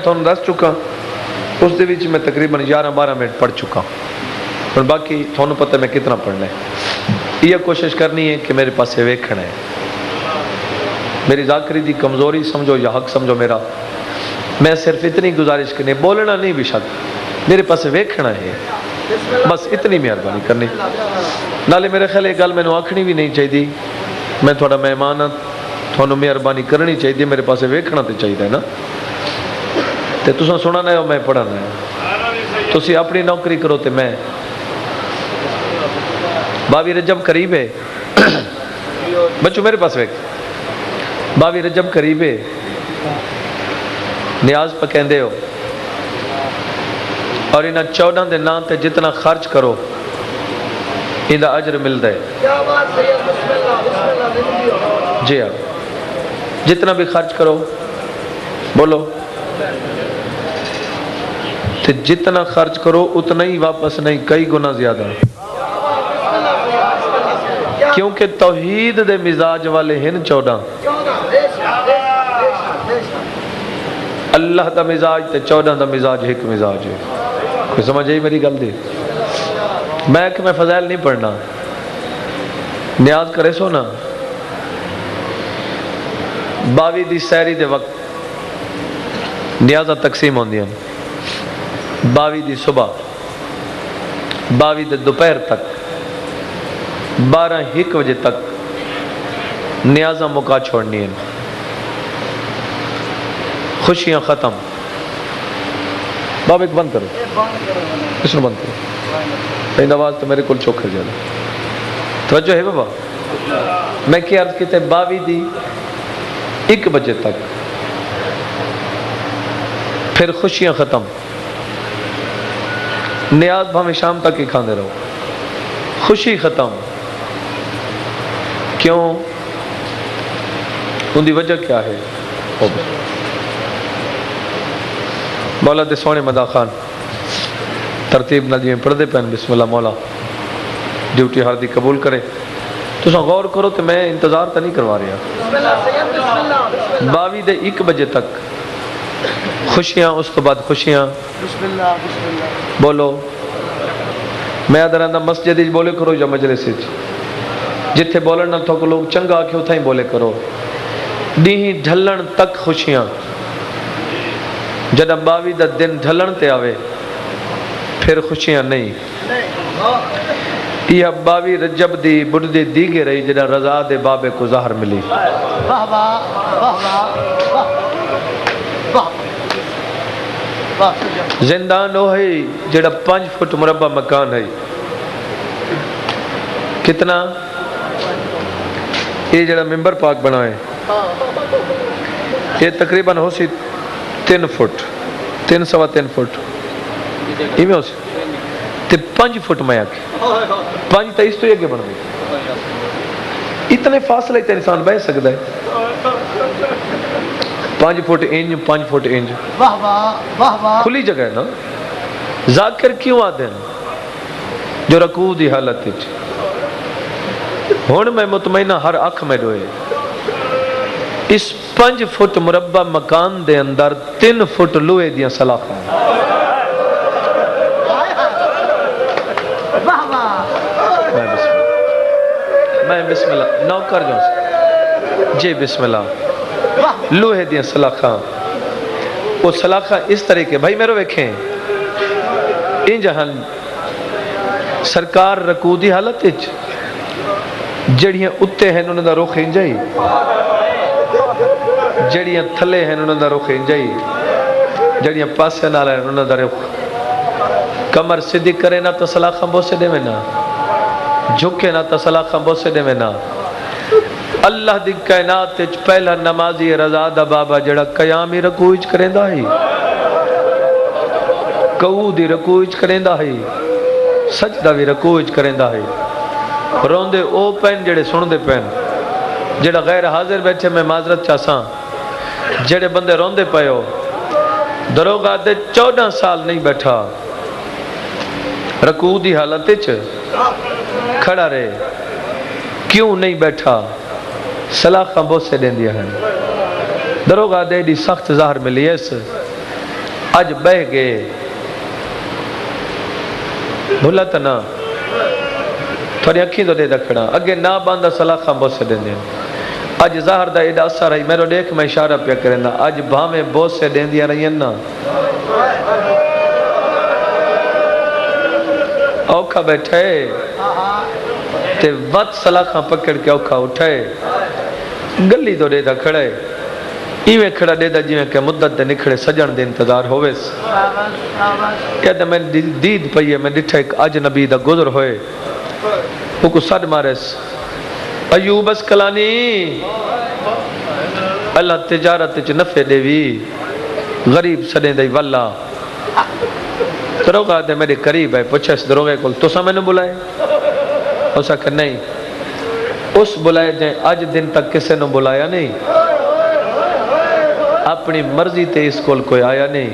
تھوڑا دس چکا اس دے وچ میں تقریباً 11-12 منٹ پڑھ چکا اور باقی تھوڑا پتہ میں کتنا پڑھنا ہے. یہ کوشش کرنی ہے کہ میرے پاس ویکھنا ہے. میری ذاکری دی کمزوری سمجھو یا حق سمجھو میرا. میں صرف اتنی گزارش کرنی، بولنا نہیں بھی شک، میرے پاس ویکھنا ہے، بس اتنی مہربانی کرنی. نالے میرے خیال یہ گل میں آکھنی بھی نہیں چاہیے، میں تھوڑا مہمان ہاں، تھوڑا مہربانی کرنی چاہیے، میرے پاس ویکھنا تو چاہیے نا. تے تساں سننا ہے اور میں پڑھنا ہے. تسی اپنی نوکری کرو تے میں 22 رجب قریب ہے. بچو میرے پاس ویکھ، 22 رجب قریب ہے. نیاز پہ کہندے ہو اور انہاں 14 دے نام تے جتنا خرچ کرو انہا اجر ملتا ہے. جی ہاں، جتنا بھی خرچ کرو بولو تو جتنا خرچ کرو اتنا ہی واپس نہیں، کئی گنا زیادہ. کیونکہ توحید دے مزاج والے ہیں 14. اللہ دا مزاج تے 14 دا مزاج ایک مزاج ہے. کوئی سمجھ آئی میری گل دی؟ میں کہ میں فضائل نہیں پڑھنا، نیاز کرے سو نا. 22 دی سحری دے وقت نیازہ تقسیم ہوندی ہیں. 22 دی صبح، 22 دے دوپہر تک، 12-1 بجے تک نیازہ مکا چھوڑنی ہیں. خوشیاں ختم. باب ایک بند کرو، اس نے بند کرو، این آواز تو میرے کل چوکھر جانا. توجہ ہے بابا؟ میں کیا عرض کہتے ہیں 22 دی 1 بجے تک، پھر خوشیاں ختم. نیاز بھامیں شام تک ہی کھاندے رہو، خوشی ختم. کیوں؟ ان دی وجہ کیا ہے؟ مولا دے سونے مدا خان ترتیب نہ جی پڑھ دے پہن. بسم اللہ. مولا ڈیوٹی ہر دی قبول کرے. تو سا غور کرو تو میں انتظار تا نہیں کروا رہا. 22 دے 1 بجے تک خوشیاں، اس تو بعد خوشیاں. بولو. میں ادھر اندر مسجد بولے کرو یا مجلس جتھے بولن نہ تھوک لوگ چنگا کہ اتھا ہی بولے کرو. ڈیہی ڈھلن تک خوشیاں. جدہ 22 دا دن ڈھلن تے آوے پھر خوشیاں نہیں. یہ 22 رجب دی بڑھ دیگے رہی جدہ رضا دے بابے کو ظاہر ملی. زندان ہو ہے جڑا 5 فٹ مربع مکان ہے. کتنا؟ یہ جڑا ممبر پاک بنائے یہ تقریباً ہو سی 3 فٹ، 3.25 فٹ. یہ میں ہو سی تے 5 فٹ میں آکے 5 تا اس تو یہ کے بن گئی. اتنے فاصلے تے انسان بہ سکتا ہے. 5 فٹ انج، 5 فٹ انج، کھلی جگہ ہے نا. ذاکر کیوں آدھے ہیں جو رکوع دی حالت ہے. ہون میں مطمئنہ ہر اکھ میں روئے. اس 5 فٹ مربع مکان دے اندر 3 فٹ لوہے دیاں سلاخاں. میں بسم اللہ نوکر جاؤں جی. بسم اللہ. لوہے دیاں سلاخاں. وہ سلاخاں اس طریقے بھائی میرے ویکھیں ان جہاں سرکار رکوع دی حالت اچ جڑیاں اتے ہیں انہوں دا رخ انجائی، جڑیاں تھلے ہیں انہوں دا رخ انجائی، جڑیاں پاسے نہ رہے انہوں دا رخ. کمر سدھی کرے نہ تو سلاخاں بوسے دے میں نہ، جھکے نہ تو سلاخاں بوسے دے میں نہ. اللہ دی کائنات وچ پہلا نمازی رضا دا بابا جڑا قیامی رکوع وچ کریندا ہے، قعود رکوع وچ کریندا ہے، سجدہ بھی رکوع وچ کریندا ہے. روندے او پین جڑے سن دے پین، جڑا غیر حاضر بیٹھے میں معذرت چاہساں. جڑے بندے روندے پئے ہو دروگاہ دے 14 سال نہیں بیٹھا رکوع دی حالت وچ کھڑا رہے. کیوں نہیں بیٹھا؟ سلاخاں بوسے دین دیا ہیں. دروگاہ دے دی سخت ظاہر ملی ہے. اج بہ گئے بھولا تو نہ تھوڑی اکھیں تو دے دکھڑا اگے نہ باندھا سلاخاں بوسے دیں دیں اج ظاہر دا ایڈا اثر آئی میرے دیکھ میں اشارہ پہ کرنا اج بھامیں بوسے دیں دیا رہی ہیں نا اوکھا بیٹھے تے وقت سلاخاں پکڑ کے اوکھا اٹھائے گلی تو دے دا کھڑے ایویں کھڑا دے دا جیویں کہ مدت دے نکھڑے سجن دے انتظار ہوئیس کہتے میں دید پئیے میں ڈٹھا ایک اجنبی دا گزر ہوئے وہ کو صد مارس ایوب اسکلانی اللہ تجارت چ نفع دے وی غریب سڑیں دے واللہ دروگا دے میرے قریب ہے پوچھا اس دروگے کو تو سا میں نے بلائے اسا کہ نہیں اس بلائے جائیں آج دن تک کسے نے بلایا نہیں اپنی مرضی تے اس کول کوئی آیا نہیں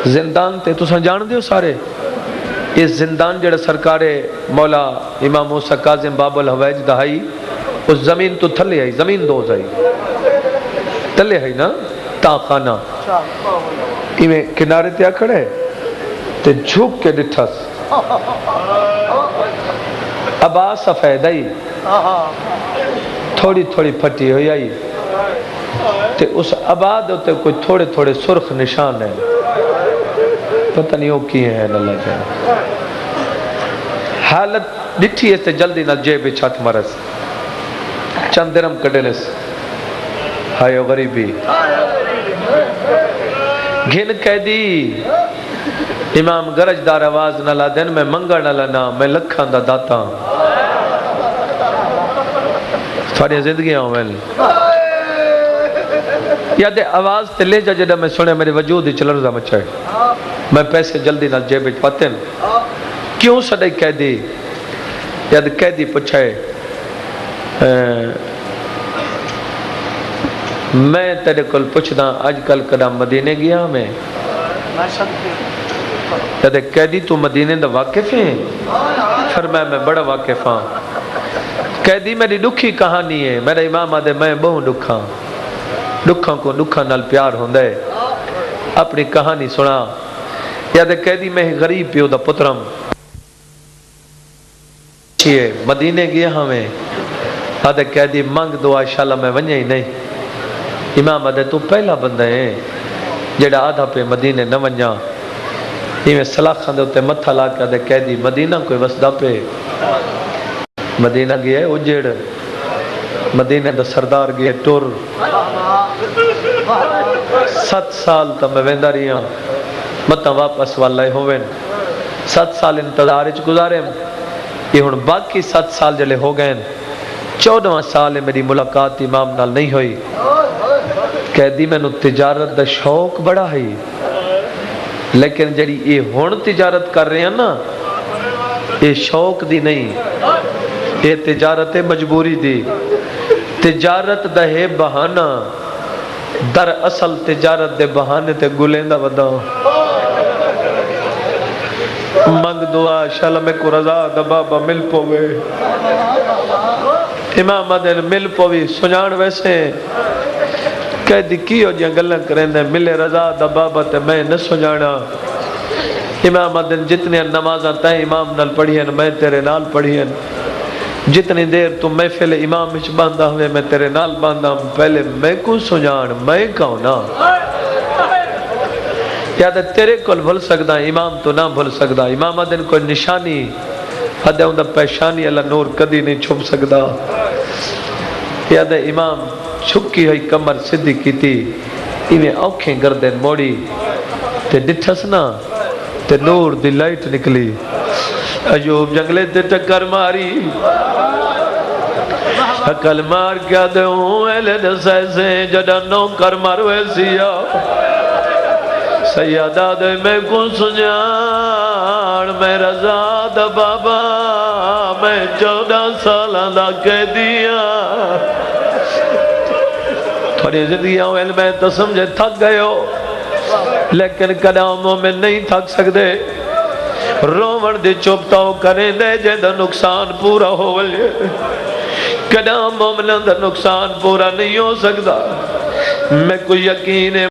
زندان تے تو سا جان دیو سارے اس زندان جڑا سرکار مولا امام موسیٰ کاظم باب الحویج دہائی اس زمین تو تھلے آئی زمین دوز آئی تھلے آئی نا تا خانہ ایمیں کنارے تیا کھڑے تے جھوک کے ڈٹھس ابا سفید آئی تھوڑی تھوڑی پھٹی ہوئی آئی تے اس آباد ہوتے کوئی تھوڑے تھوڑے سرخ نشان ہے پتہ نہیں وہ کیے ہیں اللہ جائے حالت ڈٹھی ہے تے جلدی نہ جیب چھت مرس چند درم کٹلس ہائیو غریبی گھن قیدی امام گرج دار آواز نہ لا دن میں منگا نہ لنا میں لکھاں دا داتا تھوڑی زندگیاں ہوئے یاد آواز تے لے جا جڑا میں سنے میرے وجود چل رضا مچائے میں پیسے جلدی نہ جیب پاتے کیوں سڑے قیدی یاد قیدی پچھائے میں تیرے کل پچھدا آج کل قدم مدینے گیا میں یاد قیدی تو مدینے دا واقف ہیں فرمایا میں بڑا واقف ہاں قیدی میری دکھی کہانی ہے میرا امام آدھے میں بہت دکھاں کو دکھاں نال پیار ہوندہ ہے اپنی کہانی سنا یاد قیدی میں غریب پیو دا پترم مدینے گیا ہمیں آدھے قیدی منگ دعا انشاءاللہ میں ونیا ہی نہیں امام آدھے تو پہلا بندہ ہے جڑا آدھا پہ مدینے نہ ونیا یہ میں صلاح خاندے ہوتے متھا لا کے آدھے قیدی مدینہ کوئی وسدہ پہ مدینہ گیا ہے اجڑ مدینہ دا سردار گیا ٹور 7 سال تا میں ویندہ رہی ہوں متہ واپس واللہ ہوئے 7 سال انتظار اچھ گزارے یہ ہن باقی 7 سال جلے ہو گئے 14واں سال میری ملاقات امام نال نہیں ہوئی قیدی میں نو تجارت دا شوق بڑا ہے لیکن جڑی یہ ہن تجارت کر رہے ہیں نا یہ شوق دی نہیں یہ تجارت مجبوری دی تجارت دا ہے بہانہ در اصل تجارت دے بہانے تے گلیندہ ودا منگ دعا شالا میں کو رضا دا بابا مل پوے امام آدھے مل پوی سنجان ویسے قیدی کی ہو جیاں گلن کریں دے ملے رضا دا بابا تے میں نہ سنجانا امام آدھے جتنے نمازاں تائیں امام نال پڑھی ہیں میں تیرے نال پڑھی ہیں جتنی دیر تو محفل امام وچ باندھا ہوئے میں تیرے نال باندھا ہوں پہلے میں کو سنجان میں کہوں نا یاد ہے تیرے کل بھل سکتا امام تو نہ بھل سکتا امام دن کوئی نشانی حد ہے اندھا پیشانی اللہ نور کدی نہیں چھپ سکتا یاد ہے امام چھکی ہوئی کمر صدی کی تھی ایویں اوکھیں گردن موڑی تے ڈٹھس نا تے نور دی لائٹ نکلی ایوب جنگلے تے ٹکر ماری حکل مار کیا دے ہوں ایلے دسے سے جڑا نوکر مروے سیا سیادہ دے میں کو سنجان میں رضا دا بابا میں 14 سالہ دا کہہ دیا تھوڑی زندگیاں ہوئے میں تو سمجھے تھک گئے ہو لیکن قداموں میں نہیں تھک سکتے رومن دی چوپتاؤ کریں دے جے دا نقصان پورا ہو لے قداموں میں دا نقصان پورا نہیں ہو سکتا میں کوئی یقین ہے